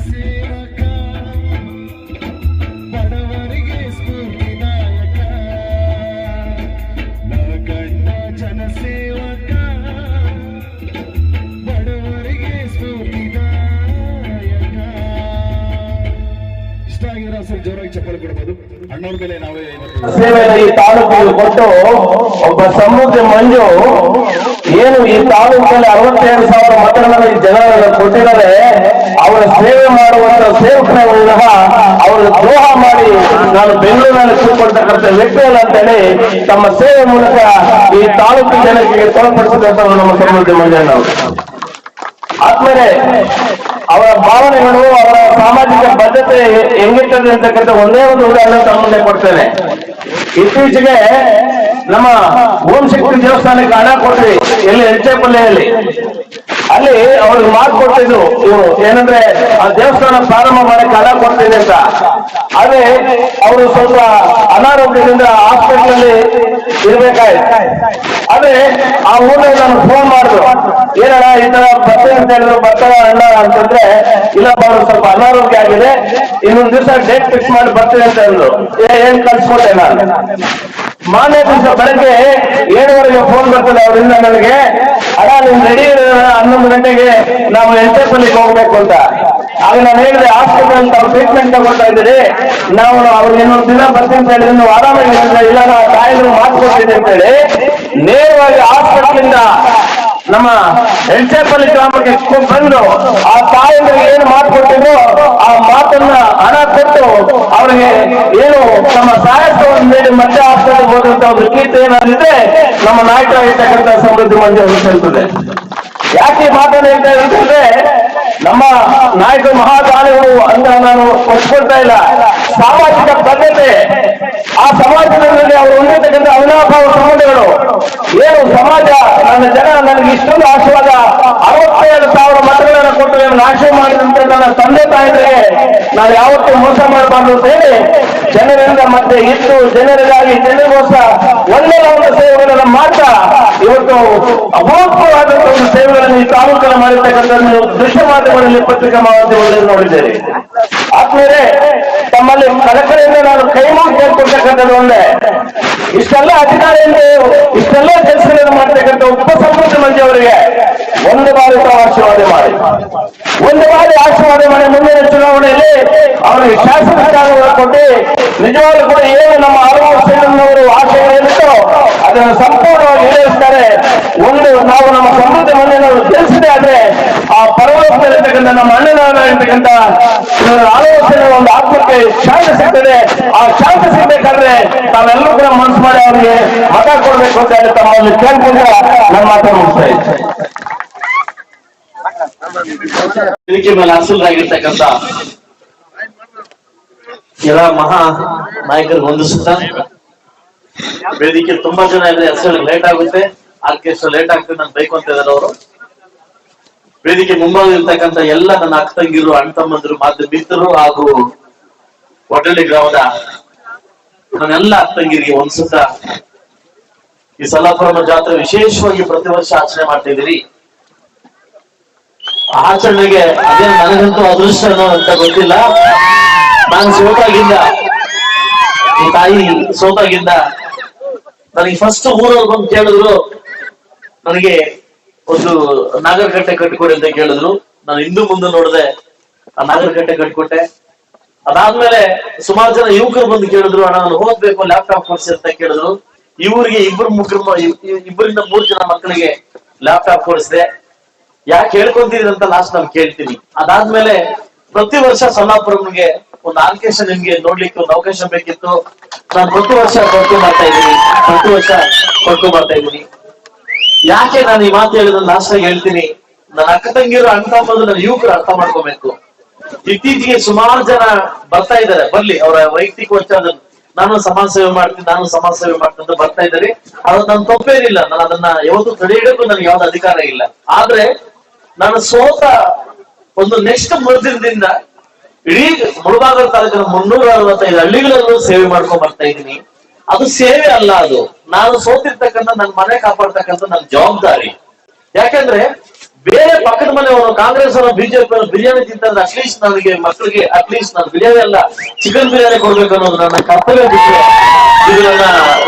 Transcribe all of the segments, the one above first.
ಸೇವಕ ಬಡವರಿಗೆ ಸ್ಫೂರ್ತಿದಾಯಕ ನಗಣ್ಣ ಜನಸೇವಕ ಬಡವರಿಗೆ ಸ್ಫೂರ್ತಿದಾಯಕ. ಇಷ್ಟ ಆಗಿರೋ ಸ್ವಲ್ಪ ಜೋರಾಗಿ ಚಪ್ಪಲಿ ಕೊಡಬಹುದು. ಅಣ್ಣವ್ರ ಮೇಲೆ ನಾವೇ ಸೇವೆಯನ್ನು ಈ ತಾಲೂಕಿಗೆ ಕೊಟ್ಟು ಒಬ್ಬ ಸಮೃದ್ಧಿ ಮಂಜು ಏನು ಈ ತಾಲೂಕಿನಲ್ಲಿ 67,000 ಮತಗಳನ್ನು ಈ ಜನರನ್ನು ಕೊಟ್ಟಿದ್ದಾರೆ. ಅವರ ಸೇವೆ ಮಾಡುವಂತ ಸೇವಕರನ್ನ ಅವರ ದ್ರೋಹ ಮಾಡಿ ನಾನು ಬೆಂಗಳೂರಿನಲ್ಲಿ ಕೂತ್ಕೊಳ್ತಕ್ಕಂಥ ವ್ಯಕ್ತಿಯಲ್ಲ ಅಂತೇಳಿ ತಮ್ಮ ಸೇವೆ ಮೂಲಕ ಈ ತಾಲೂಕು ಜನರಿಗೆ ತೋರ್ಪಡಿಸಿದಂತ ನಮ್ಮ ಸಮೃದ್ಧಿ ಮಂಜಣ್ಣವರು. ಆದ್ಮೇಲೆ ಅವರ ಭಾವನೆಗಳು ಅವರ ಸಾಮಾಜಿಕ ಬದ್ಧತೆ ಹೆಂಗಿರ್ತದೆ ಅಂತಕ್ಕಂಥ ಒಂದೇ ಒಂದು ಉದಾಹರಣೆ ತಮ್ಮ ಮುಂದೆ ಕೊಡ್ತೇನೆ. ಇತ್ತೀಚೆಗೆ ನಮ್ಮ ಓಂ ಶಕ್ತಿ ದೇವಸ್ಥಾನಕ್ಕೆ ಹಣ ಕೊಟ್ರಿ, ಎಲ್ಲಿ ಹೆಂಚೇಪಲ್ಲೆಯಲ್ಲಿ. ಅಲ್ಲಿ ಅವ್ರಿಗೆ ಮಾತು ಕೊಟ್ಟಿದ್ರು ಇವರು ಏನಂದ್ರೆ ಆ ದೇವಸ್ಥಾನ ಪ್ರಾರಂಭ ಮಾಡಕ್ಕೆ ಹಣ ಕೊಡ್ತಿದೆ ಅಂತ. ಆದ್ರೆ ಅವರು ಸ್ವಲ್ಪ ಅನಾರೋಗ್ಯದಿಂದ ಹಾಸ್ಪಿಟಲ್ ಅಲ್ಲಿ ಇರ್ಬೇಕಾಯ್ತು. ಆದ್ರೆ ಆ ಊರಲ್ಲಿ ನಾನು ಫೋನ್ ಮಾಡಿದ್ರು, ಏನಣ್ಣ ಈ ತರ ಬರ್ತೀನಿ ಅಂತ ಹೇಳಿದ್ರು, ಬರ್ತಾರ ಅಣ್ಣ ಅಂತಂದ್ರೆ ಇಲ್ಲಪ್ಪ ಅವ್ರು ಸ್ವಲ್ಪ ಅನಾರೋಗ್ಯ ಆಗಿದೆ, ಇನ್ನೊಂದು ದಿವಸ ಡೇಟ್ ಫಿಕ್ಸ್ ಮಾಡಿ ಬರ್ತೀನಿ ಅಂತ ಹೇಳಿದ್ರು. ಏನ್ ಕಳ್ಸ್ಕೊಟ್ಟೆ ನಾನು. ಮಾನ್ಯ ದಿವಸ ಬೆಳಗ್ಗೆ 7:30ಗೆ ಫೋನ್ ಬರ್ತದೆ ಅವರಿಂದ ನನಗೆ, ಅಣ್ಣ ನಿಮ್ ರೆಡಿ 11 ಗಂಟೆಗೆ ನಾವು ಹೆಂಚೇಪಲ್ಲಿಗೆ ಹೋಗ್ಬೇಕು ಅಂತ. ಆಗ ನಾನು ಹೇಳಿದೆ ಹಾಸ್ಪಿಟಲ್ ತಾವು ಟ್ರೀಟ್ಮೆಂಟ್ ತಗೊಳ್ತಾ ಇದ್ದೀರಿ, ನಾವು ಅವ್ರಿಗೆ ಇನ್ನೊಂದು ದಿನ ಬರ್ತೀನಿ ಅಂತ ಹೇಳಿದ್ರೆ ನೀವು ಆರಾಮಾಗಿ ಇಲ್ಲ ನಾವು ತಾಯಿದ್ರು ಮಾತು ಕೊಡ್ತೀನಿ ಅಂತ ಹೇಳಿ ನೇರವಾಗಿ ಹಾಸ್ಪಿಟಲ್ ಇಂದ ನಮ್ಮ ಹೆಂಚೇಪಲ್ಲಿ ಗ್ರಾಮಕ್ಕೆ ಬಂದು ಆ ತಾಯಿಗಳಿಗೆ ಏನು ಮಾತು ಕೊಟ್ಟಿದ್ರು ಆ ಮಾತನ್ನ ಹಣ ಕೊಟ್ಟು ಅವರಿಗೆ ಏನು ನಮ್ಮ ಸಹಾಯಕವನ್ನು ನೀಡಿ ಮತ್ತೆ ಹಾಸ್ಪಿಟಲ್ ಹೋದಂತ ಒಂದು ಕೀರ್ತಿ ಏನಾದಿದ್ರೆ ನಮ್ಮ ನಾಯಕರಾಗಿರ್ತಕ್ಕಂಥ ಸಮೃದ್ಧಿ ಮಂಜು ಅವರು ಹೇಳ್ತದೆ. ಯಾಕೆ ಮಾತನ್ನು ಹೇಳ್ತಾ ಇರ್ತಂದ್ರೆ ನಮ್ಮ ನಾಯಕರು ಮಹಾದಾನಿಗಳು ಅಂತ ನಾನು ಒಪ್ಕೊಳ್ತಾ ಇಲ್ಲ. ಸಾಮಾಜಿಕ ಬದ್ಧತೆ, ಆ ಸಮಾಜದಲ್ಲಿ ಅವರು ಹೊಂದಿರ್ತಕ್ಕಂಥ ಅವಿನಾಭಾವ ಸಂಬಂಧಗಳು ಏನು ಸಮಾಜ ನನ್ನ ಜನ ನನಗೆ ಇಷ್ಟೊಂದು ಆಶೀರ್ವಾದ 67,000 ಮತಗಳನ್ನು ಕೊಟ್ಟು ನಾಶ ಮಾಡಿದಂತ ನನ್ನ ತಂದೆ ತಾಯಿಗಳಿಗೆ ನಾನು ಯಾವತ್ತೂ ಮೋಸ ಮಾಡಬಾರ್ದು ಅಂತ ಹೇಳಿ ಜನರಿಂದ ಮತ್ತೆ ಇದ್ದು ಜನರಿಗಾಗಿ ಜನರಿಗೋಸ್ಕರ ಒಳ್ಳೆಯ ಒಂದು ಸೇವೆಗಳನ್ನು ಮಾಡ್ತಾ ಇವತ್ತು ಅಭೂತವಾದಂತಹ ಒಂದು ಸೇವೆಗಳನ್ನು ಈ ತಾಲೂಕನ್ನು ಮಾಡಿರ್ತಕ್ಕಂಥ ದೃಶ್ಯ ಮಾಧ್ಯಮಗಳಲ್ಲಿ ಪತ್ರಿಕಾ ಮಾಧ್ಯಮಗಳಲ್ಲಿ ನೋಡಿದ್ದೇನೆ. ಆದ್ಮೇಲೆ ತಮ್ಮಲ್ಲಿ ಕಳಕಳಿಯಿಂದ ನಾನು ಕೈ ಮುಗಿ ಕೇಳ್ಕೊಳ್ತಕ್ಕಂಥದ್ದು ಒಂದೇ, ಇಷ್ಟೆಲ್ಲ ಅಧಿಕಾರಿಯಿಂದ ಇಷ್ಟೆಲ್ಲ ಕೆಲಸಗಳನ್ನು ಮಾಡ್ತಕ್ಕಂಥ ಉಪ ಸಮೃದ್ಧಿ ಮಂಜು ಅವರಿಗೆ ಒಂದು ಬಾರಿ ಆಶೀರ್ವಾದ ಮಾಡಿ, ಒಂದು ಬಾರಿ ಆಶೀರ್ವಾದ ಮಾಡಿ ಮುಂದಿನ ಚುನಾವಣೆಯಲ್ಲಿ ಅವರಿಗೆ ಶಾಸಕ ಸ್ಥಾನವನ್ನು ಕೊಟ್ಟು ನಿಜವಾಗ್ಲೂ ಕೂಡ ಏನು ನಮ್ಮ ಆರೋಗ್ಯ ಸೇನವರು ಆಶಯಗಳೇನಿತ್ತು ಅದನ್ನು ಸಂಪೂರ್ಣವಾಗಿ ಈಡೇರಿಸ್ತಾರೆ. ಒಂದು ನಾವು ನಮ್ಮ ಸಮೃದ್ಧಿ ಮಂದಿನವರು ಗೆಲ್ಲಿಸಿದೆ ಆದ್ರೆ ಆ ಪರಲೋಕದಲ್ಲಿರ್ತಕ್ಕಂಥ ನಮ್ಮ ಅಣ್ಣನಾಗಿರ್ತಕ್ಕಂಥ ಆಲೋಚನೆ ಒಂದು ಆತ್ಮಕ್ಕೆ ಶಾಂತಿ ಸಿಗ್ತದೆ. ಆ ಶಾಂತಿ ಸಿಗ್ಬೇಕಾದ್ರೆ ನಾವೆಲ್ಲರೂ ಕೂಡ ಮನಸ್ಸು ಮಾಡಿ ಅವರಿಗೆ ಮತ ಕೊಡ್ಬೇಕು ಅಂತ ಹೇಳಿ ತಮ್ಮಲ್ಲಿ ಕೇಳ್ಕೊಂಡ್ರೆ ನನ್ನ ಮಾತನ್ನು ಮುಗಿಸ್ತಾ ಇದ್ದೆ. ವೇದಿಕೆ ಮೇಲೆ ಆಸೀನರಾಗಿರ್ತಕ್ಕಂಥ ಎಲ್ಲ ಮಹಾ ನಾಯಕರಿಗೆ ಹೊಂದಿಸುತ್ತಾ, ವೇದಿಕೆ ತುಂಬಾ ಜನ ಇದೆ, ಹೆಸರು ಲೇಟ್ ಆಗುತ್ತೆ, ಆರ್ಕೆಸ್ಟ್ರಾ ಲೇಟ್ ಆಗ್ತದೆ ನಾನು ಬೇಕು ಅಂತ ಇದ್ದಾರೆ ಅವರು. ವೇದಿಕೆ ಮುಂಭಾಗದಲ್ಲಿರ್ತಕ್ಕಂಥ ಎಲ್ಲ ನನ್ನ ಅಕ್ಕ ತಂಗಿರು, ಅಣ್ಣ ತಮ್ಮಂದಿರು, ಮಾಧ್ಯಮ ಮಿತ್ರರು ಹಾಗೂ ಒಡ್ಡಳ್ಳಿ ಗ್ರಾಮದ ನನ್ನೆಲ್ಲ ಅಕ್ಕ ತಂಗಿರಿಗೆ ಹೊಂದಿಸುತ್ತಾ, ಈ ಸಲ್ಲಾಪುರಮ ಜಾತ್ರೆ ವಿಶೇಷವಾಗಿ ಪ್ರತಿ ವರ್ಷ ಆಚರಣೆ ಮಾಡ್ತಾ ಇದ್ದೀರಿ. ಆಚರಣೆಗೆ ಅದೇ ನನಗಂತೂ ಅದೃಷ್ಟ ಅಂತ ಗೊತ್ತಿಲ್ಲ. ನಾನು ಸೋತಾಗಿದ್ದ ಈ ತಾಯಿ ಸೋತಾಗಿದ್ದ ನನಗೆ ಫಸ್ಟ್ ಊರವ್ರು ಬಂದು ಕೇಳಿದ್ರು, ನನಗೆ ಒಂದು ನಾಗರಕಟ್ಟೆ ಕಟ್ಟಿಕೊಡಿ ಅಂತ ಕೇಳಿದ್ರು. ನಾನು ಹಿಂದೂ ಮುಂದೆ ನೋಡಿದೆ, ಆ ನಾಗರಕಟ್ಟೆ ಕಟ್ಟಿಕೊಟ್ಟೆ. ಅದಾದ್ಮೇಲೆ ಸುಮಾರು ಜನ ಯುವಕರು ಬಂದು ಕೇಳಿದ್ರು, ಅಣ್ಣ ನಾನು ಓದ್ಬೇಕು ಲ್ಯಾಪ್ಟಾಪ್ ಕೊಡ್ಸಿ ಅಂತ ಕೇಳಿದ್ರು. ಇವರಿಗೆ ಇಬ್ಬರಿಂದ 3 ಜನ ಮಕ್ಕಳಿಗೆ ಲ್ಯಾಪ್ಟಾಪ್ ಕೊಡಿಸಿದೆ. ಯಾಕೆ ಹೇಳ್ಕೊಂತೀರಿ ಅಂತ ಲಾಸ್ಟ್ ನಾನು ಕೇಳ್ತೀನಿ. ಅದಾದ್ಮೇಲೆ ಪ್ರತಿ ವರ್ಷ ಸೊಲ್ಲಾಪುರಂಗೆ ಒಂದು ಆರ್ಕೆಸ್ಟ್ರಾ ನಿಮ್ಗೆ ನೋಡ್ಲಿಕ್ಕೆ ಒಂದು ಅವಕಾಶ ಬೇಕಿತ್ತು. ನಾನು ಪ್ರತಿ ವರ್ಷ ಕೊಡ್ಕೊಂಡು ಬರ್ತಾ ಇದ್ದೀನಿ. ಯಾಕೆ ನಾನು ಈ ಮಾತು ಹೇಳಿದ್ರೆ ಲಾಸ್ಟ್ ಆಗಿ ಹೇಳ್ತೀನಿ, ನನ್ನ ಅಕ್ಕ ತಂಗಿಯರು ಅಣ್ಣ ತಮ್ಮಂದ್ರು ನನ್ನ ಯುವಕರು ಅರ್ಥ ಮಾಡ್ಕೋಬೇಕು. ಇತ್ತೀಚೆಗೆ ಸುಮಾರು ಜನ ಬರ್ತಾ ಇದ್ದಾರೆ, ಬರ್ಲಿ, ಅವರ ವೈಯಕ್ತಿಕ ನಾನು ಸಮಾಜ ಸೇವೆ ಮಾಡ್ತೀನಿ ಅಂತ ಬರ್ತಾ ಇದ್ದಾರೆ. ಅದು ನನ್ನ ತಪ್ಪೇನಿಲ್ಲ, ನಾನು ಅದನ್ನ ಯಾವತ್ತೂ ತಡೆ ಹಿಡಕ್ಕೂ ನನಗೆ ಯಾವ್ದು ಅಧಿಕಾರ ಇಲ್ಲ. ಆದ್ರೆ ನಾನು ಸೋತ ಒಂದು ನೆಕ್ಸ್ಟ್ ಮರುದಿನದಿಂದ ಇಡೀ ಮುಳಬಾಗಿಲು ತಾಲೂಕಿನ 365 ಹಳ್ಳಿಗಳಲ್ಲೂ ಸೇವೆ ಮಾಡ್ಕೊಂಡ್ ಬರ್ತಾ ಇದ್ದೀನಿ. ಅದು ಸೇವೆ ಅಲ್ಲ, ಅದು ನಾನು ಸೋತಿರ್ತಕ್ಕಂಥ ನನ್ನ ಮನೆ ಕಾಪಾಡ್ತಕ್ಕಂಥ ನನ್ನ ಜವಾಬ್ದಾರಿ. ಯಾಕಂದ್ರೆ ಬೇರೆ ಪಕ್ಕದ ಮನೆಯವರು ಕಾಂಗ್ರೆಸ್ ಅವರು ಬಿಜೆಪಿ ಅವರು ಬಿರಿಯಾನಿ ತಿಂತಾರೆ, ಅಟ್ಲೀಸ್ಟ್ ನನಗೆ ಮಕ್ಕಳಿಗೆ ಅಟ್ಲೀಸ್ಟ್ ನಾನು ಬಿರಿಯಾನಿ ಅಲ್ಲ ಚಿಕನ್ ಬಿರಿಯಾನಿ ಕೊಡ್ಬೇಕು ಅನ್ನೋದು ನನ್ನ ಕರ್ತವ್ಯ ಬಿಟ್ಟು ಇದು ನನ್ನ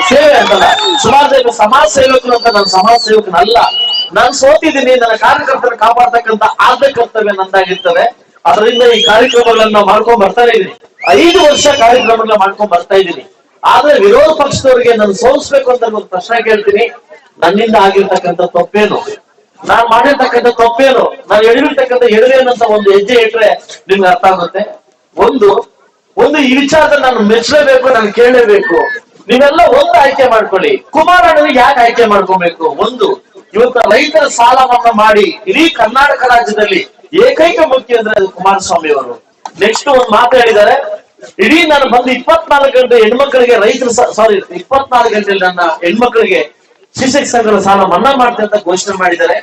ಸೇವೆ ಅಂತಲ್ಲ. ಸುಮಾರು ಜನ ಸಮಾಜ ಸೇವಕರು ಅಂತ ನಾನು ಸಮಾಜ ಸೇವಕನಲ್ಲ. ನಾನು ಸೋತಿದ್ದೀನಿ, ನನ್ನ ಕಾರ್ಯಕರ್ತರ ಕಾಪಾಡ್ತಕ್ಕಂಥ ಆದ್ಯ ಕರ್ತವ್ಯ ನಂದಾಗಿರ್ತದೆ. ಅದರಿಂದ ಈ ಕಾರ್ಯಕ್ರಮಗಳನ್ನ ಮಾಡ್ಕೊಂಡ್ ಬರ್ತಾನೆ ಇದೀನಿ. 5 ವರ್ಷ ಕಾರ್ಯಕ್ರಮಗಳನ್ನ ಮಾಡ್ಕೊಂಡ್ ಬರ್ತಾ ಇದ್ದೀನಿ. ಆದ್ರೆ ವಿರೋಧ ಪಕ್ಷದವರಿಗೆ ನಾನು ಸೋಲಿಸ್ಬೇಕು ಅಂತ ಒಂದು ಪ್ರಶ್ನೆ ಕೇಳ್ತೀನಿ. ನನ್ನಿಂದ ಆಗಿರ್ತಕ್ಕಂಥ ತಪ್ಪೇನು, ನಾನ್ ಮಾಡಿರ್ತಕ್ಕಂಥ ತಪ್ಪೇನು, ನಾನು ಎಳಿರ್ತಕ್ಕಂಥ ಎಡವೇನಂತ ಒಂದು ಹೆಜ್ಜೆ ಇಟ್ರೆ ನಿಮ್ಗೆ ಅರ್ಥ ಆಗುತ್ತೆ. ಒಂದು ಈ ವಿಚಾರದಲ್ಲಿ ನಾನು ಮೆಚ್ಚಲೇಬೇಕು, ನಾನು ಕೇಳಲೇಬೇಕು. ನೀವೆಲ್ಲ ಒಂದು ಆಯ್ಕೆ ಮಾಡ್ಕೊಳ್ಳಿ. ಕುಮಾರಣ್ಣನಿಗೆ ಯಾಕೆ ಆಯ್ಕೆ ಮಾಡ್ಕೋಬೇಕು? ಇವತ್ತು ರೈತರ ಸಾಲ ಮನ್ನಾ ಮಾಡಿ ಇಡೀ ಕರ್ನಾಟಕ ರಾಜ್ಯದಲ್ಲಿ ಏಕೈಕ ಮುಖ್ಯಮಂತ್ರಿ ಅದು ಕುಮಾರಸ್ವಾಮಿ ಅವರು. ನೆಕ್ಸ್ಟ್ ಒಂದು ಮಾತು ಹೇಳಿದ್ದಾರೆ, ಇಡೀ ನಾನು ಬಂದು 24 ಗಂಟೆ ಹೆಣ್ಮಕ್ಳಿಗೆ ರೈತರ 24 ಗಂಟೆಯಲ್ಲಿ ನನ್ನ ಹೆಣ್ಮಕ್ಳಿಗೆ ಶಿಕ್ಷಕ ಸಂಘದ ಸಾಲ ಮನ್ನಾ ಮಾಡ್ತೇನೆ ಅಂತ ಘೋಷಣೆ ಮಾಡಿದ್ದಾರೆ.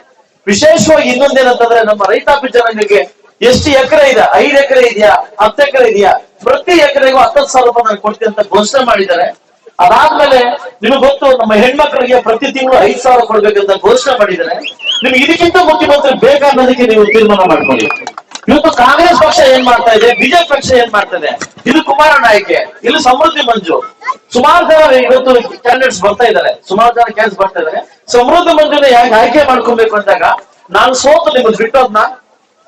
ವಿಶೇಷವಾಗಿ ಇನ್ನೊಂದೇನಂತಂದ್ರೆ ನಮ್ಮ ರೈತಾಪಿ ಜನಾಂಗಕ್ಕೆ ಎಷ್ಟು ಎಕರೆ ಇದೆ, 5 ಎಕರೆ ಇದೆಯಾ, 10 ಎಕರೆ ಇದೆಯಾ, ಪ್ರತಿ ಎಕರೆಗೂ 10,000 ರೂಪಾಯಿ ನಾನು ಕೊಡ್ತೀನಿ ಅಂತ ಘೋಷಣೆ ಮಾಡಿದ್ದಾರೆ. ಅದಾದ್ಮೇಲೆ ನಿಮಗೆ ಗೊತ್ತು, ನಮ್ಮ ಹೆಣ್ಮಕ್ಳಿಗೆ ಪ್ರತಿ ತಿಂಗಳು 5,000 ಕೊಡ್ಬೇಕಂತ ಘೋಷಣೆ ಮಾಡಿದ್ದಾರೆ. ನಿಮ್ಗೆ ಇದಕ್ಕಿಂತ ಮುಖ್ಯಮಂತ್ರಿ ಬೇಕಾದದಕ್ಕೆ ನೀವು ತೀರ್ಮಾನ ಮಾಡ್ಕೊಳ್ಳಿ. ಇವತ್ತು ಕಾಂಗ್ರೆಸ್ ಪಕ್ಷ ಏನ್ ಮಾಡ್ತಾ ಇದೆ, ಬಿಜೆಪಿ ಪಕ್ಷ ಏನ್ ಮಾಡ್ತಾ ಇದೆ, ಇದು ಕುಮಾರಣ್ಣ ಆಯ್ಕೆ, ಇಲ್ಲಿ ಸಮೃದ್ಧಿ ಮಂಜು. ಸುಮಾರು ಜನ ಇವತ್ತು ಕ್ಯಾಂಡಿಡೇಟ್ಸ್ ಬರ್ತಾ ಇದ್ದಾರೆ, ಸುಮಾರು ಜನ ಕ್ಯಾಂಡಿಡೇಟ್ಸ್ ಬರ್ತಾ ಇದ್ದಾರೆ. ಸಮೃದ್ಧಿ ಮಂಜುನ ಯಾಕೆ ಆಯ್ಕೆ ಮಾಡ್ಕೊಬೇಕು ಅಂದಾಗ, ನಾನು ಸೋತು ನಿಮ್ಮದ್ ಬಿಟ್ಟೋದ್ನ,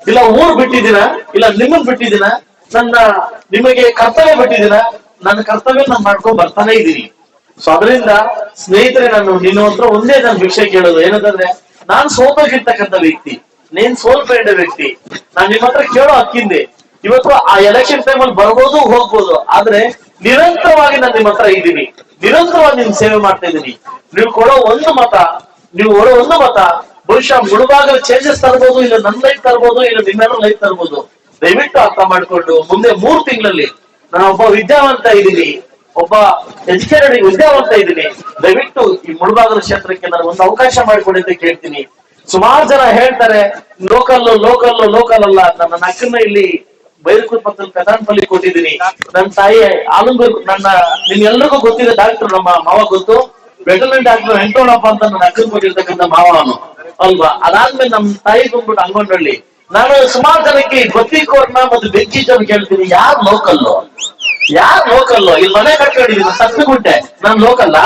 ಇಲ್ಲ ಊರ್ ಬಿಟ್ಟಿದ್ದೀನ, ಇಲ್ಲ ನಿಮ್ಮನ್ ಬಿಟ್ಟಿದ್ದೀನ, ನಿಮಗೆ ಕರ್ತವ್ಯ ಬಿಟ್ಟಿದ್ದೀನ, ನನ್ನ ಕರ್ತವ್ಯ ನಾನು ಮಾಡ್ಕೊಂಡ್ ಬರ್ತಾನೆ ಇದ್ದೀನಿ. ಸೊ ಅದರಿಂದ ಸ್ನೇಹಿತರೆ, ನಿನ್ನ ಹತ್ರ ಒಂದೇ ನಾನು ಭಿಕ್ಷೆ ಕೇಳೋದು ಏನಂತಂದ್ರೆ, ನಾನು ಸೋತೋಗಿರ್ತಕ್ಕಂಥ ವ್ಯಕ್ತಿ, ನೀನ್ ಸೋಲ್ಪೇಂಡ ವ್ಯಕ್ತಿ. ನಾನ್ ನಿಮ್ಮ ಹತ್ರ ಕೇಳೋ ಹಕ್ಕಿಂದೆ. ಇವತ್ತು ಆ ಎಲೆಕ್ಷನ್ ಟೈಮಲ್ಲಿ ಬರ್ಬೋದು ಹೋಗ್ಬೋದು, ಆದ್ರೆ ನಿರಂತರವಾಗಿ ನಾನು ನಿಮ್ಮ ಹತ್ರ ಇದ್ದೀನಿ, ನಿರಂತರವಾಗಿ ನಿಮ್ ಸೇವೆ ಮಾಡ್ತಾ ಇದ್ದೀನಿ. ನೀವು ಕೊಡೋ ಒಂದು ಮತ ಬಹುಶಃ ಮುಳುಭಾಗದ ಚೇಂಜಸ್ ತರ್ಬೋದು, ಇಲ್ಲ ನನ್ನ ಲೈಫ್ ತರ್ಬೋದು, ಇಲ್ಲ ನಿಮ್ಮೆಲ್ಲರ ಲೈಫ್ ತರ್ಬೋದು. ದಯವಿಟ್ಟು ಅರ್ಥ ಮಾಡ್ಕೊಂಡು ಮುಂದೆ 3 ತಿಂಗಳಲ್ಲಿ ನಾನು ಒಬ್ಬ ವಿದ್ಯಾವಂತ ಇದ್ದೀನಿ, ಒಬ್ಬ ಎಜುಕೇಟೆಡ್ ವಿದ್ಯಾವಂತ ಇದ್ದೀನಿ. ದಯವಿಟ್ಟು ಈ ಮುಳುಭಾಗದ ಕ್ಷೇತ್ರಕ್ಕೆ ನಾನು ಒಂದು ಅವಕಾಶ ಮಾಡಿಕೊಡಿ ಅಂತ ಕೇಳ್ತೀನಿ. ಸುಮಾರು ಜನ ಹೇಳ್ತಾರೆ ಲೋಕಲ್ ಅಲ್ಲ. ನನ್ನ ಅಕ್ಕನ್ನ ಇಲ್ಲಿ ಬೈರಕೂರ್ ಪಕ್ಕದಲ್ಲಿ ಕದಾನ್ಪಲ್ಲಿ ಕೊಟ್ಟಿದ್ದೀನಿ. ನನ್ನ ತಾಯಿ ಆಲಂಬೂರ್, ನಿಮ್ಗೆಲ್ರಿಗೂ ಗೊತ್ತಿದೆ, ಡಾಕ್ಟರ್ ನಮ್ಮ ಮಾವ ಗೊತ್ತು, ವೆಟರ್ನರಿ ಡಾಕ್ಟರ್ ವೆಂಕಟರಮಣಪ್ಪ ಅಂತ ನನ್ನ ಅಕ್ಕನ್ ಕೊಟ್ಟಿರ್ತಕ್ಕಂಥ ಮಾವ ಅವನು ಅಲ್ವಾ. ಅದಾದ್ಮೇಲೆ ನಮ್ಮ ತಾಯಿ ಬಂದ್ಬಿಟ್ಟು ಅಂಗನಹಳ್ಳಿ. ನಾನು ಸುಮಾರು ಜನಕ್ಕೆ ಬತ್ತೀಕೋರ್ನ ಮತ್ತು ಬೆಂಕಿ ಜನ ಕೇಳ್ತೀನಿ, ಯಾರು ಲೋಕಲ್ಲು ಇಲ್ಲಿ ಮನೆ ಕಟ್ಕೊಂಡಿದ್ದೀನಿ ಸತ್ತುಗುಂಟೆ, ನಾನ್ ಲೋಕಲ್ಲ.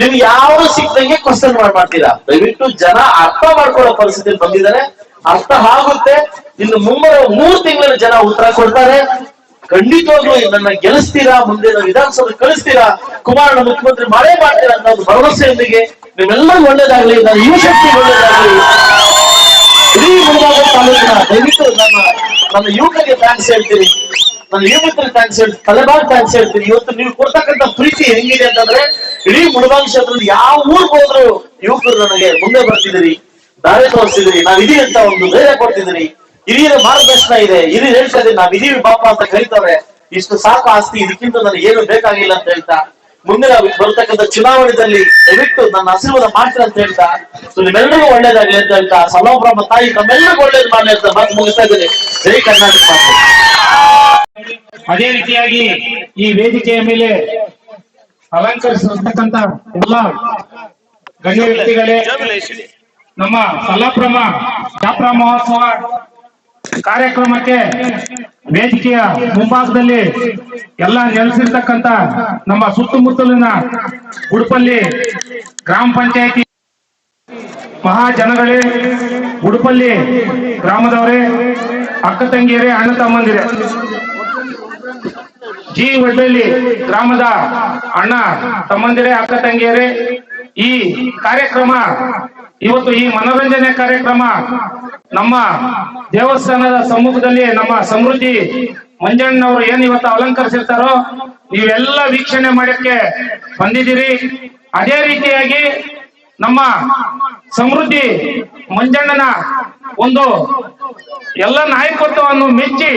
ನಿಮ್ಗೆ ಯಾವ್ದು ಸಿಕ್ದಂಗೆ ಕ್ವಶನ್ ಮಾಡ್ತೀರಾ. ದಯವಿಟ್ಟು ಜನ ಅರ್ಥ ಮಾಡ್ಕೊಳ್ಳೋ ಪರಿಸ್ಥಿತಿ ಬಂದಿದ್ದಾರೆ, ಅರ್ಥ ಆಗುತ್ತೆ. ಇನ್ನು 3 ತಿಂಗಳಲ್ಲಿ ಜನ ಉತ್ತರ ಕೊಡ್ತಾರೆ. ಖಂಡಿತವಾಗ್ಲೂ ನನ್ನ ಗೆಲ್ಲಿಸ್ತೀರಾ, ಮುಂದೆ ವಿಧಾನಸಭೆ ಕಳಿಸ್ತೀರಾ, ಕುಮಾರಣ್ಣ ಮುಖ್ಯಮಂತ್ರಿ ಮಾಡೇ ಮಾಡ್ತೀರಾ ಅಂತ ಒಂದು ಭರವಸೆಯೊಂದಿಗೆ ನಿಮ್ಮೆಲ್ಲರೂ ಒಳ್ಳೇದಾಗ್ಲಿ, ನನ್ನ ಯುವ ಶಕ್ತಿ ಒಳ್ಳೇದಾಗ್ಲಿ. ಇಡೀ ಮುಳುಭಾಗ ತಾಲೂಕಿನ ದಯವಿಟ್ಟು ನನ್ನ ಯುವಕರಿಗೆ ಥ್ಯಾಂಕ್ಸ್ ಹೇಳ್ತೀನಿ, ನನ್ನ ಯುವಕರಿಗೆ ಥ್ಯಾಂಕ್ಸ್ ಹೇಳ್ತೀನಿ, ತಲೆಬಾಗ್ ಥ್ಯಾಂಕ್ಸ್ ಹೇಳ್ತೀನಿ. ಇವತ್ತು ನೀವು ಕೊಡ್ತಕ್ಕಂಥ ಪ್ರೀತಿ ಹೆಂಗಿದೆ ಅಂತಂದ್ರೆ, ಇಡೀ ಮುಳುಭಾಗ ಕ್ಷೇತ್ರದಲ್ಲಿ ಯಾವ ಊರ್ಗ್ ಹೋದ್ರು ಯುವಕರು ನನಗೆ ಮುಂದೆ ಬರ್ತಿದ್ದೀರಿ, ದಾರಿ ತೋರಿಸಿದಿರಿ, ನಾವಿದೀವಿ ಅಂತ ಒಂದು ಧೈರ್ಯ ಕೊಡ್ತಿದ್ದೀರಿ. ಹಿರಿಯರ ಮಾರ್ಗದರ್ಶನ ಇದೆ, ಹಿರಿಯರು ಹೇಳ್ತಾ ಇದ್ದೀವಿ ನಾವಿದೀವಿ ಬಾಪ ಅಂತ ಕರೀತಾರೆ. ಇಷ್ಟು ಸಾಕು ಆಸ್ತಿ, ಇದಕ್ಕಿಂತ ನನಗೆ ಏನು ಬೇಕಾಗಿಲ್ಲ ಅಂತ ಹೇಳ್ತಾ, ಮುಂದಿನ ಬರ್ತಕ್ಕಂಥ ಚುನಾವಣೆಯಲ್ಲಿ ದಯವಿಟ್ಟು ನನ್ನ ಆಶೀರ್ವಾದ ಮಾಡ್ತೀರ ಅಂತ ಹೇಳ್ತಾ, ನಿಮ್ಮೆಲ್ಲರಿಗೂ ಒಳ್ಳೇದಾಗ್ಲಿ ಅಂತ ಹೇಳ್ತಾ, ಸಲೋಬ್ರಹ್ಮ ತಾಯಿ ತಮ್ಮೆಲ್ಲರಿಗೂ ಒಳ್ಳೇದು ಮಾಡ್ಲಿ ಅಂತ ಮಾತು ಮುಗಿಸ್ತಾ ಇದ್ದೀನಿ. ಜೈ ಕರ್ನಾಟಕ. ಅದೇ ರೀತಿಯಾಗಿ ಈ ವೇದಿಕೆಯ ಮೇಲೆ ಅಲಂಕರಿಸಿರ್ತಕ್ಕಂಥ ಎಲ್ಲ ಗಣ್ಯ ವ್ಯಕ್ತಿಗಳೇ, ನಮ್ಮ ಸಲ್ಲಾಪ್ರಮ ಜಾತ್ರಾ ಮಹೋತ್ಸವ ಕಾರ್ಯಕ್ರಮಕ್ಕೆ ವೇದಿಕೆಯ ಮುಂಭಾಗದಲ್ಲಿ ಎಲ್ಲ ನೆಲೆಸಿರ್ತಕ್ಕಂಥ ನಮ್ಮ ಸುತ್ತಮುತ್ತಲಿನ ಉಡುಪಲ್ಲಿ ಗ್ರಾಮ ಪಂಚಾಯತಿ ಮಹಾಜನಗಳೇ, ಉಡುಪಲ್ಲಿ ಗ್ರಾಮದವರೇ, ಅಕ್ಕ ತಂಗಿಯರೇ, ಅಣ್ಣ ತಮ್ಮಂದಿರೇ, ಜಿ ವಡ್ಡಳ್ಳಿ ಗ್ರಾಮದ ಅಣ್ಣ ತಮ್ಮಂದಿರೇ, ಅಕ್ಕ ತಂಗಿಯರೇ, ಈ ಕಾರ್ಯಕ್ರಮ ಇವತ್ತು ಈ ಮನೋರಂಜನೆ ಕಾರ್ಯಕ್ರಮ ನಮ್ಮ ದೇವಸ್ಥಾನದ ಸಮ್ಮುಖದಲ್ಲಿ ನಮ್ಮ ಸಮೃದ್ಧಿ ಮಂಜಣ್ಣವರು ಏನ್ ಇವತ್ತು ಅಲಂಕರಿಸಿರ್ತಾರೋ ನೀವೆಲ್ಲ ವೀಕ್ಷಣೆ ಮಾಡಕ್ಕೆ ಬಂದಿದ್ದೀರಿ. ಅದೇ ರೀತಿಯಾಗಿ ನಮ್ಮ ಸಮೃದ್ಧಿ ಮಂಜಣ್ಣನ ಒಂದು ಎಲ್ಲ ನಾಯಕತ್ವವನ್ನು ಮೆಚ್ಚಿ,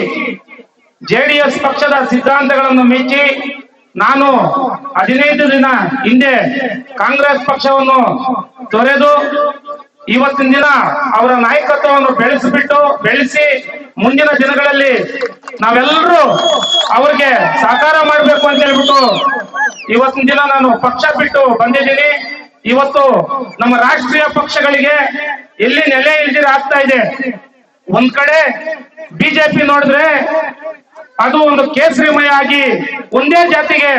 ಜೆಡಿಎಸ್ ಪಕ್ಷದ ಸಿದ್ಧಾಂತಗಳನ್ನು ಮೆಚ್ಚಿ, ನಾನು 15 ದಿನ ಹಿಂದೆ ಕಾಂಗ್ರೆಸ್ ಪಕ್ಷವನ್ನು ತೊರೆದು ಇವತ್ತಿನ ದಿನ ಅವರ ನಾಯಕತ್ವವನ್ನು ಬೆಳೆಸಿ ಮುಂದಿನ ದಿನಗಳಲ್ಲಿ ನಾವೆಲ್ಲರೂ ಅವ್ರಿಗೆ ಸಹಕಾರ ಮಾಡಬೇಕು ಅಂತ ಹೇಳ್ಬಿಟ್ಟು ಇವತ್ತಿನ ದಿನ ನಾನು ಪಕ್ಷ ಬಿಟ್ಟು ಬಂದಿದ್ದೀನಿ. ಇವತ್ತು ನಮ್ಮ ರಾಷ್ಟ್ರೀಯ ಪಕ್ಷಗಳಿಗೆ ಎಲ್ಲಿ ನೆಲೆ ಇಲ್ದಿರ ಆಗ್ತಾ ಇದೆ. ಒಂದ್ ಕಡೆ ಬಿಜೆಪಿ ನೋಡಿದ್ರೆ ಅದು ಒಂದು ಕೇಸರಿಮಯ ಆಗಿ ಒಂದೇ ಜಾತಿಗೆ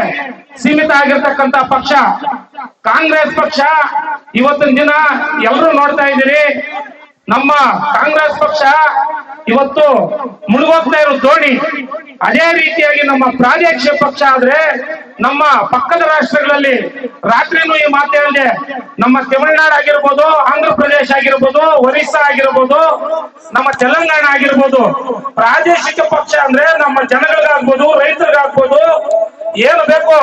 ಸೀಮಿತ ಆಗಿರ್ತಕ್ಕಂತ ಪಕ್ಷ. ಕಾಂಗ್ರೆಸ್ ಪಕ್ಷ ಇವತ್ತಿನ ದಿನ ಎಲ್ಲರೂ ನೋಡ್ತಾ ಇದ್ದೀರಿ, ನಮ್ಮ ಕಾಂಗ್ರೆಸ್ ಪಕ್ಷ ಇವತ್ತು ಮುಳುಗೋಗ್ತಾ ಇರೋ ದೋಣಿ. ಅದೇ ರೀತಿಯಾಗಿ ನಮ್ಮ ಪ್ರಾದೇಶಿಕ ಪಕ್ಷ ಆದ್ರೆ ನಮ್ಮ ಪಕ್ಕದ ರಾಷ್ಟ್ರಗಳಲ್ಲಿ ರಾತ್ರಿನೂ ಈ ಮಾತು ಹೇಳಿದೆ, ನಮ್ಮ ತಮಿಳುನಾಡು ಆಗಿರ್ಬೋದು, ಆಂಧ್ರ ಪ್ರದೇಶ ಆಗಿರ್ಬೋದು, ಒರಿಸ್ಸಾ ಆಗಿರ್ಬೋದು, ನಮ್ಮ ತೆಲಂಗಾಣ ಆಗಿರ್ಬೋದು, ಪ್ರಾದೇಶಿಕ ಪಕ್ಷ ಅಂದ್ರೆ ನಮ್ಮ ಜನಗಳಿಗಾಗ್ಬೋದು, ರೈತರಿಗಾಗ್ಬೋದು, ಏನು ಬೇಕೋ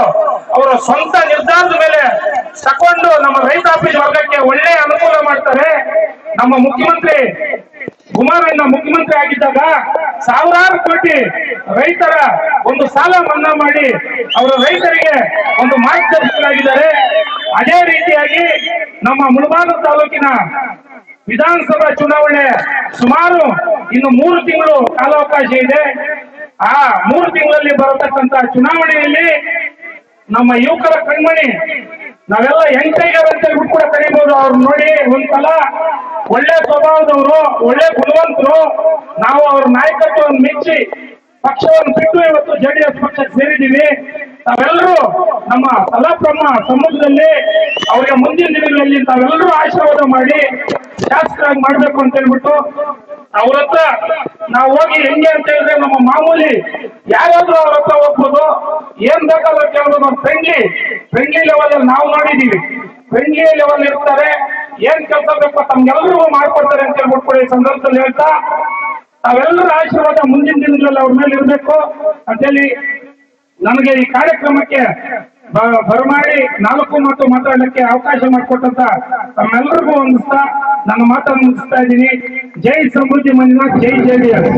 ಅವರ ಸ್ವಂತ ನಿರ್ಧಾರದ ಮೇಲೆ ತಕೊಂಡು ನಮ್ಮ ರೈತಾಪಿ ವರ್ಗಕ್ಕೆ ಒಳ್ಳೆಯ ಅನುಕೂಲ ಮಾಡ್ತಾರೆ. ನಮ್ಮ ಮುಖ್ಯಮಂತ್ರಿ ಕುಮಾರಣ್ಣ ಮುಖ್ಯಮಂತ್ರಿ ಆಗಿದ್ದಾಗ ಸಾವಿರಾರು ಕೋಟಿ ರೈತರ ಒಂದು ಸಾಲ ಮನ್ನಾ ಮಾಡಿ ಅವರ ರೈತರಿಗೆ ಒಂದು ಮಾರ್ಗದರ್ಶಕರಾಗಿದ್ದಾರೆ. ಅದೇ ರೀತಿಯಾಗಿ ನಮ್ಮ ಮುಳಬಾಗಿಲು ತಾಲೂಕಿನ ವಿಧಾನಸಭಾ ಚುನಾವಣೆ ಸುಮಾರು ಇನ್ನು 3 ತಿಂಗಳು ಕಾಲಾವಕಾಶ ಇದೆ. ಆ 3 ತಿಂಗಳಲ್ಲಿ ಬರತಕ್ಕಂತ ಚುನಾವಣೆಯಲ್ಲಿ ನಮ್ಮ ಯುವಕರ ಕಣ್ಮಣಿ, ನಾವೆಲ್ಲ ಯಂಗ್ ಟೈಗರ್ ಅಂತ ಕೂಡ ಕರೀಬಹುದು, ಅವ್ರು ನೋಡಿ ಒಂದ್ಸಲ ಒಳ್ಳೆ ಸ್ವಭಾವದವರು, ಒಳ್ಳೆ ಗುಣವಂತರು. ನಾವು ಅವ್ರ ನಾಯಕತ್ವವನ್ನು ಮೆಚ್ಚಿ ಪಕ್ಷವನ್ನು ಬಿಟ್ಟು ಇವತ್ತು ಜೆಡಿಎಸ್ ಪಕ್ಷಕ್ಕೆ ಸೇರಿದ್ದೀವಿ. ತಾವೆಲ್ಲರೂ ನಮ್ಮ ತಲಪ್ರಮ್ಮ ಸಮ್ಮುಖದಲ್ಲಿ ಅವರಿಗೆ ಮುಂದಿನ ದಿನಗಳಲ್ಲಿ ತಾವೆಲ್ಲರೂ ಆಶೀರ್ವಾದ ಮಾಡಿ ಶಾಸಕರಾಗಿ ಮಾಡ್ಬೇಕು ಅಂತ ಹೇಳ್ಬಿಟ್ಟು ಅವ್ರ ಹತ್ರ ನಾವು ಹೋಗಿ ಹೆಂಗೆ ಅಂತ ಹೇಳಿದ್ರೆ ನಮ್ಮ ಮಾಮೂಲಿ ಯಾರಾದ್ರೂ ಅವ್ರ ಹತ್ರ ಹೋಗ್ಬೋದು, ಏನ್ ಬೇಕಾದ್ರೂ ಕೇಳ್ಬೋದು. ಫ್ರೆಂಡ್ಲಿ ಲೆವೆಲ್ ಅಲ್ಲಿ ನಾವು ನೋಡಿದೀವಿ, ಫ್ರೆಂಡ್ಲಿ ಲೆವೆಲ್ ಇರ್ತಾರೆ, ಏನ್ ಕೆಲಸ ಬೇಕೋ ತಮ್ಗೆಲ್ಲರಿಗೂ ಮಾಡ್ಕೊಡ್ತಾರೆ ಅಂತ ಹೇಳ್ಬಿಟ್ಟು ಕೂಡ ಈ ಸಂದರ್ಭದಲ್ಲಿ ಹೇಳ್ತಾ ತಾವೆಲ್ಲರ ಆಶೀರ್ವಾದ ಮುಂದಿನ ದಿನಗಳಲ್ಲಿ ಅವ್ರ ಮೇಲೆ ಇರಬೇಕು ಅಂತೇಳಿ ನನಗೆ ಈ ಕಾರ್ಯಕ್ರಮಕ್ಕೆ ಬರಮಾಡಿ 4 ಮಾತು ಮಾತಾಡಲಿಕ್ಕೆ ಅವಕಾಶ ಮಾಡಿಕೊಟ್ಟಂತ ತಮ್ಮೆಲ್ಲರಿಗೂ ವಂದಿಸ್ತಾ ನನ್ನ ಮಾತನ್ನು ಮುಗಿಸ್ತಾ ಇದ್ದೀನಿ. ಜೈ ಸಮೃದ್ಧಿ ಮಂಜುನಾಥ್, ಜೈ ಜೆಡಿಎಸ್.